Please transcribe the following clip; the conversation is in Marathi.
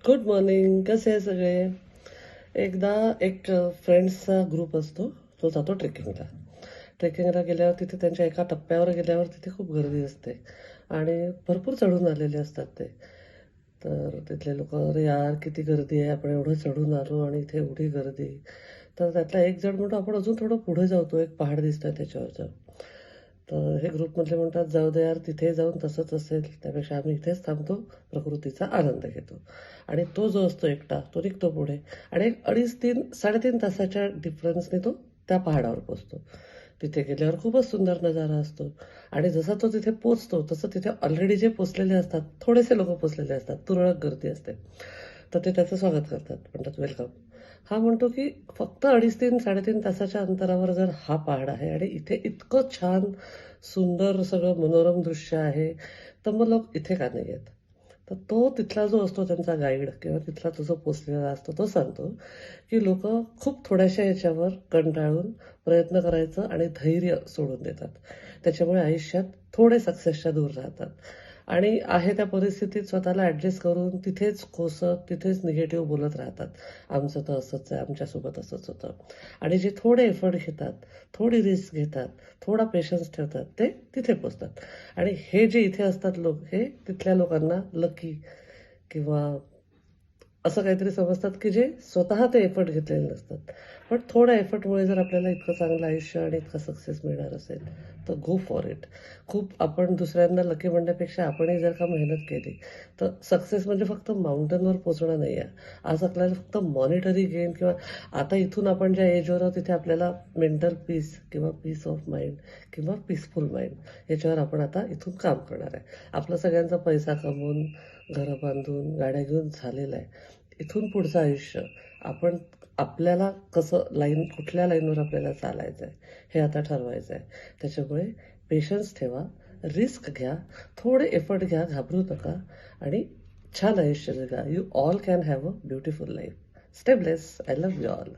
Good morning. कसे आहे सगळे? एकदा एक फ्रेंड्सचा ग्रुप असतो, तो जातो ट्रेकिंगला. ट्रेकिंगला गेल्यावर तिथे त्यांच्या एका टप्प्यावर गेल्यावर तिथे खूप गर्दी असते आणि भरपूर चढून आलेले असतात ते. तर तिथले लोक, अरे यार किती गर्दी आहे, आपण एवढं चढून आलो आणि इथे एवढी गर्दी. तर त्यातला एक जण म्हणतो, आपण अजून थोडं पुढे जाऊ, तो एक पहाड दिसतोय त्याच्यावर जाऊ. तर हे ग्रुपमधले म्हणतात, जाऊ दे यार, तिथे जाऊन तसंच असेल, त्यापेक्षा आम्ही इथेच थांबतो, प्रकृतीचा आनंद घेतो. आणि तो जो असतो एकटा, तो निघतो पुढे आणि एक 2.5-3 3.5 तासाच्या डिफरन्सने तो त्या पहाडावर पोचतो. तिथे गेल्यावर खूपच सुंदर नजारा असतो आणि जसा तो तिथे पोचतो तसं तिथे ऑलरेडी जे पोचलेले असतात, थोडेसे लोक पोचलेले असतात, तुरळक गर्दी असते. तर ते त्याचं स्वागत करतात, म्हणतात वेलकम. हा म्हणतो की फक्त 2.5-3 3.5 तासाच्या अंतरावर जर हा पहाड आहे आणि इथे इतकं छान सुंदर सगळं मनोरम दृश्य आहे, तर मग लोक इथे का नाही येत? तर तो तिथला जो असतो त्यांचा गाईड किंवा तिथला तो जो पोचलेला असतो, तो सांगतो की लोक खूप थोड्याशा याच्यावर कंटाळून प्रयत्न करायचं आणि धैर्य सोडून देतात. त्याच्यामुळे आयुष्यात थोडे सक्सेसच्या दूर राहतात आणि आहे त्या परिस्थितीत स्वतःला ॲडजस्ट करून तिथेच कोसत, तिथेच निगेटिव्ह बोलत राहतात. आमचं तर असंच आहे, आमच्यासोबत असंच होतं. आणि जे थोडे एफर्ट घेतात, थोडी रिस्क घेतात, थोडा पेशन्स ठेवतात, ते तिथे पोचतात. आणि हे जे इथे असतात लोक, हे तिथल्या लोकांना लकी किंवा असं काहीतरी समजतात की जे स्वतः ते एफर्ट घेतलेले नसतात. पण थोड्या एफर्टमुळे जर आपल्याला इतकं चांगलं आयुष्य आणि इतकं सक्सेस मिळणार असेल, तर गो फॉर इट. खूप आपण दुसऱ्यांना लकी म्हणण्यापेक्षा आपणही जर का मेहनत केली, तर सक्सेस म्हणजे फक्त माउंटनवर पोहोचणं नाही आहे. आज आपल्याला फक्त मॉनिटरी गेन किंवा आता इथून आपण ज्या एजवर आहोत तिथे आपल्याला मेंटल पीस किंवा पीस ऑफ माइंड किंवा पीसफुल माइंड याच्यावर आपण आता इथून काम करणार आहे. आपला सगळ्यांचा पैसा कमवून, घरं बांधून, गाड्या घेऊन झालेलं आहे. इथून पुढचं आयुष्य आपण आपल्याला कसं कुठल्या लाईनवर आपल्याला चालायचं आहे, हे आता ठरवायचं आहे. त्याच्यामुळे पेशन्स ठेवा, रिस्क घ्या, थोडे एफर्ट घ्या, घाबरू नका आणि छान आयुष्य जगा. You all can have a beautiful life. Stay bless. I love you all.